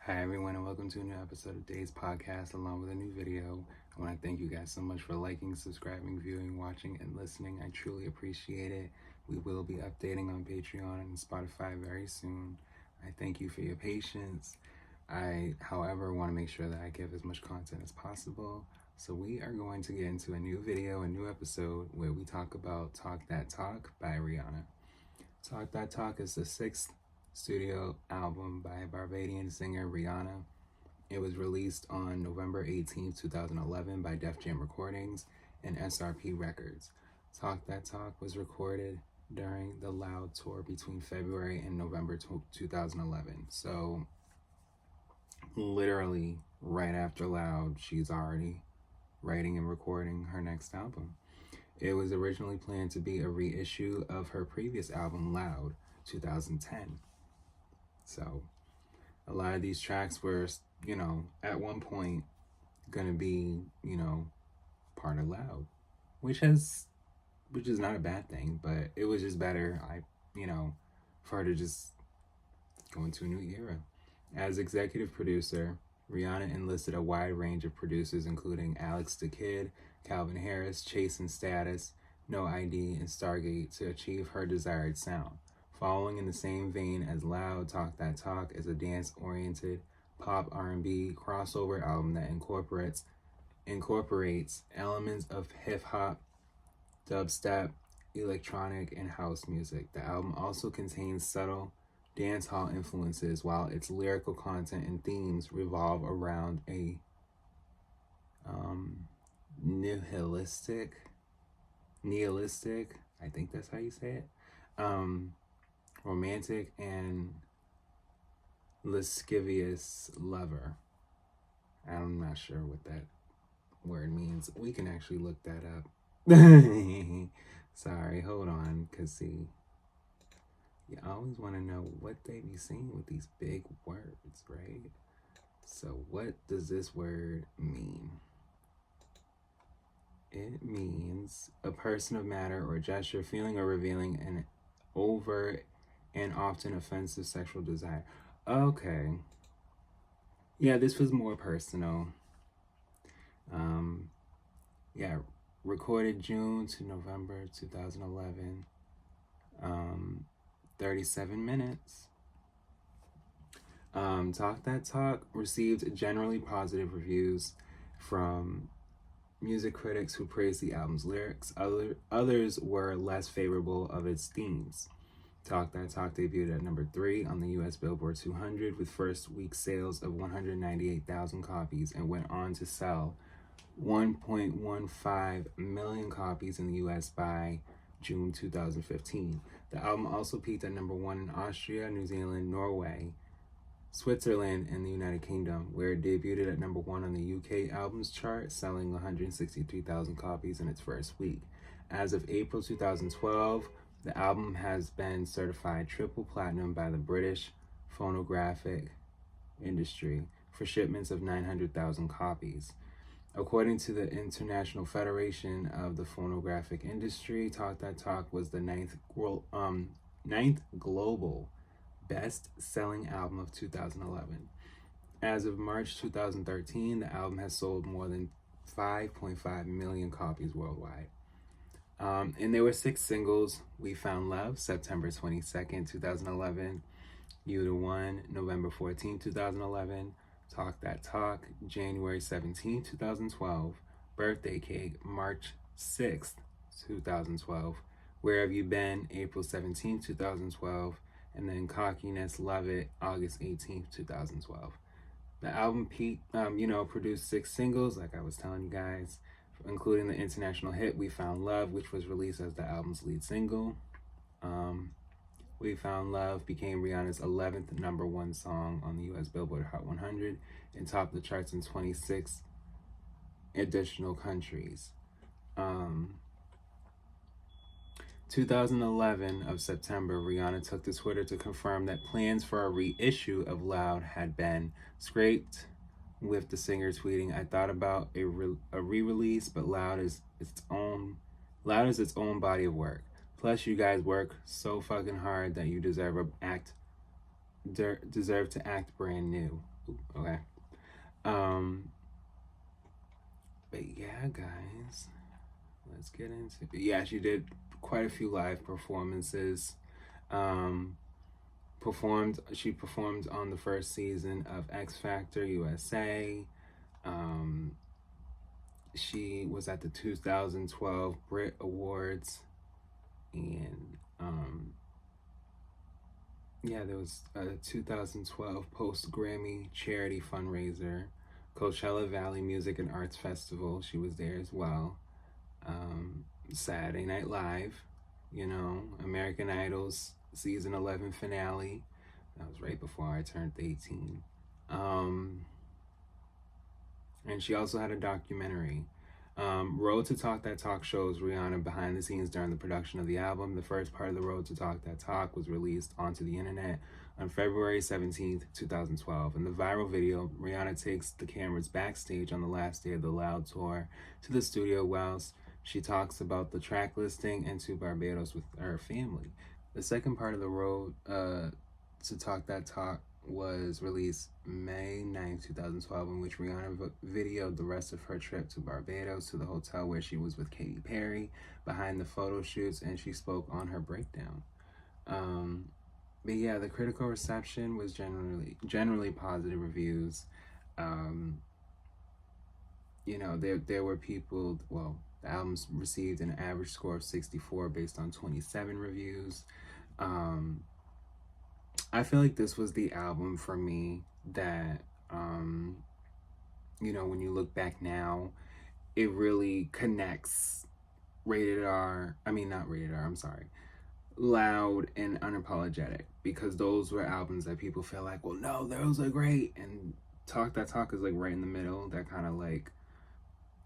Hi everyone and welcome to a new episode of Day's Podcast along with a new video. I want to thank you guys so much for liking, subscribing, viewing, watching, and listening. I truly appreciate it. We will be updating on Patreon and Spotify very soon. I thank you for your patience. I, however, want to make sure that I give as much content as possible. So we are going to get into a new video, a new episode where we talk about Talk That Talk by Rihanna. Talk That Talk is the sixth studio album by Barbadian singer Rihanna. It was released on November 18th, 2011 by Def Jam Recordings and SRP Records. Talk That Talk was recorded during the Loud tour between February and November 2011. So literally right after Loud, she's already writing and recording her next album. It was originally planned to be a reissue of her previous album, Loud, 2010. So a lot of these tracks were, at one point gonna be, part of Loud, which is not a bad thing, but it was just better, for her to just go into a new era. As executive producer, Rihanna enlisted a wide range of producers, including Alex the Kid, Calvin Harris, Chase and Status, No ID, and Stargate to achieve her desired sound. Following in the same vein as Loud, Talk That Talk is a dance-oriented pop R&B crossover album that incorporates elements of hip-hop, dubstep, electronic, and house music. The album also contains subtle dancehall influences, while its lyrical content and themes revolve around a nihilistic, I think that's how you say it, romantic and lascivious lover. I'm not sure what that word means. We can actually look that up. Sorry, hold on, because see, you always want to know what they be saying with these big words, right? So what does this word mean? It means a person of matter or gesture, feeling or revealing an overt and often offensive sexual desire. Okay. Yeah, this was more personal. Recorded June to November 2011. 37 minutes. Talk That Talk received generally positive reviews from music critics who praised the album's lyrics. Others were less favorable of its themes. Talk That Talk debuted at number 3 on the US Billboard 200 with first week sales of 198,000 copies and went on to sell 1.15 million copies in the US by June 2015. The album also peaked at number 1 in Austria, New Zealand, Norway, Switzerland, and the United Kingdom, where it debuted at number 1 on the UK albums chart, selling 163,000 copies in its first week. As of April 2012, the album has been certified triple platinum by the British phonographic industry for shipments of 900,000 copies. According to the International Federation of the Phonographic Industry, Talk That Talk was the ninth global best-selling album of 2011. As of March 2013, the album has sold more than 5.5 million copies worldwide. And there were 6 singles. We Found Love, September 22nd, 2011. You the One, November 14th, 2011. Talk That Talk, January 17th, 2012. Birthday Cake, March 6th, 2012. Where Have You Been, April 17th, 2012. And then Cockiness, Love It, August 18th, 2012. The album produced 6 singles, like I was telling you guys, including the international hit We Found Love, which was released as the album's lead single. We Found Love became Rihanna's 11th number 1 song on the US Billboard Hot 100 and topped the charts in 26 additional countries. 2011 of September, Rihanna took to Twitter to confirm that plans for a reissue of Loud had been scrapped, with the singer tweeting, "I thought about a re-release, but Loud is its own body of work. Plus, you guys work so fucking hard that you deserve to act brand new." Okay. Um, but yeah, guys, let's get into it. Yeah, she did quite a few live performances. Um, she performed on the first season of X Factor USA. Um, she was at the 2012 Brit Awards, and yeah, there was a 2012 post Grammy charity fundraiser, Coachella Valley Music and Arts Festival. She was there as well. Saturday Night Live, American Idol's season 11 finale. That was right before I turned 18. Um, and she also had a documentary. Road to Talk That Talk shows Rihanna behind the scenes during the production of the album. The first part of the Road to Talk That Talk was released onto the internet on February 17th, 2012. In the viral video, Rihanna takes the cameras backstage on the last day of the Loud tour to the studio whilst she talks about the track listing and to Barbados with her family. The second part of the Road to Talk That Talk was released May 9th, 2012, in which Rihanna videoed the rest of her trip to Barbados to the hotel where she was with Katy Perry behind the photo shoots, and she spoke on her breakdown. But yeah, the critical reception was generally positive reviews. Um, there were people. Well, the album's received an average score of 64 based on 27 reviews. Um, I feel like this was the album for me that, when you look back now, it really connects rated R. I mean, not rated R, I'm sorry. Loud and Unapologetic, because those were albums that people feel like, well, no, those are great. And Talk That Talk is like right in the middle. That kind of like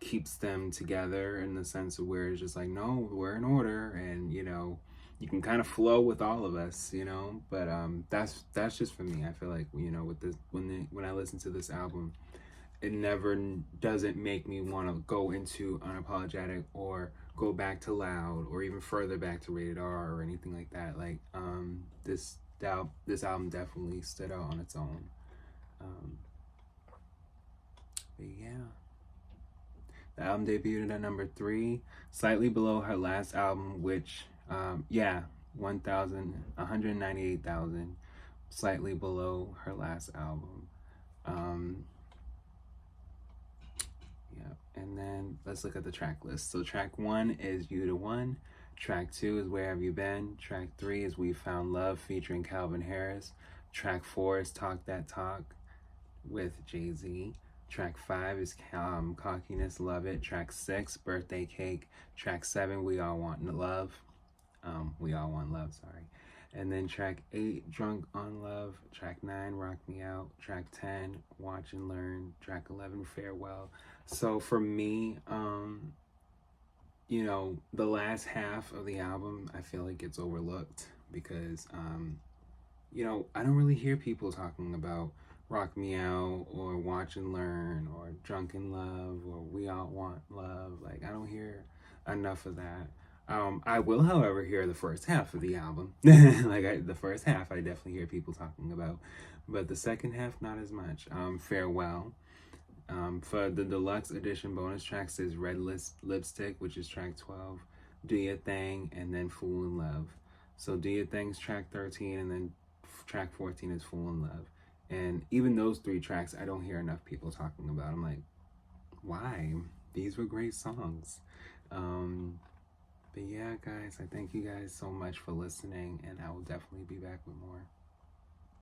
keeps them together in the sense of where it's just like, no, we're in order, and you can kind of flow with all of us, but that's just for me. I feel like, with this, when I listen to this album, it never doesn't make me want to go into Unapologetic or go back to Loud or even further back to Rated R or anything like that. Like this album definitely stood out on its own. But yeah, the album debuted at number 3, slightly below her last album, which 198,000, slightly below her last album. And then let's look at the track list. So track 1 is You the One. Track 2 is Where Have You Been. Track 3 is We Found Love featuring Calvin Harris. Track 4 is Talk That Talk with Jay-Z. Track 5 is Cockiness, Love It. Track 6, Birthday Cake. Track 7, We All Want Love. We All Want Love, sorry. And then track 8, Drunk on Love. Track 9, Rock Me Out. Track 10, Watch and Learn. Track 11, Farewell. So for me, the last half of the album, I feel like it's overlooked because, I don't really hear people talking about Rock Me Out or Watch and Learn or Drunk in Love or We All Want Love. Like, I don't hear enough of that. I will, however, hear the first half of the album. The first half, I definitely hear people talking about, but the second half, not as much. Farewell. For the deluxe edition bonus tracks is Red Lipstick, which is track 12, Do Your Thing, and then Fool in Love. So Do Your Thing's track 13, and then track 14 is Fool in Love. And even those 3 tracks, I don't hear enough people talking about. I'm like, why? These were great songs. But yeah, guys, I thank you guys so much for listening, and I will definitely be back with more.